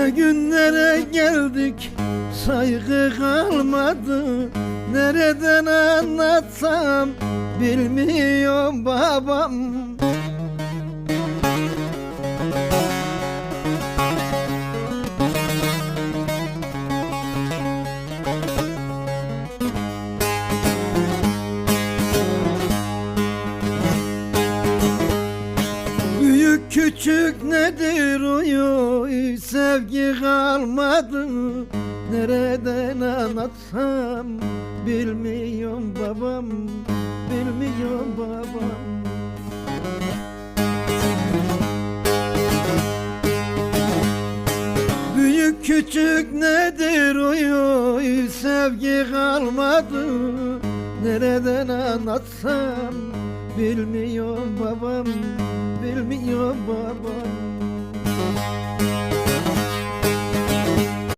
Ne günlere geldik, saygı kalmadı. Nereden anlatsam bilmiyorum babam. Büyük küçük nedir uyu, sevgi kalmadı. Nereden anlatsam bilmiyorum babam, bilmiyorum babam. Büyük küçük nedir uyu, sevgi kalmadı. Nereden anlatsam bilmiyorum babam, bilmiyorum babam.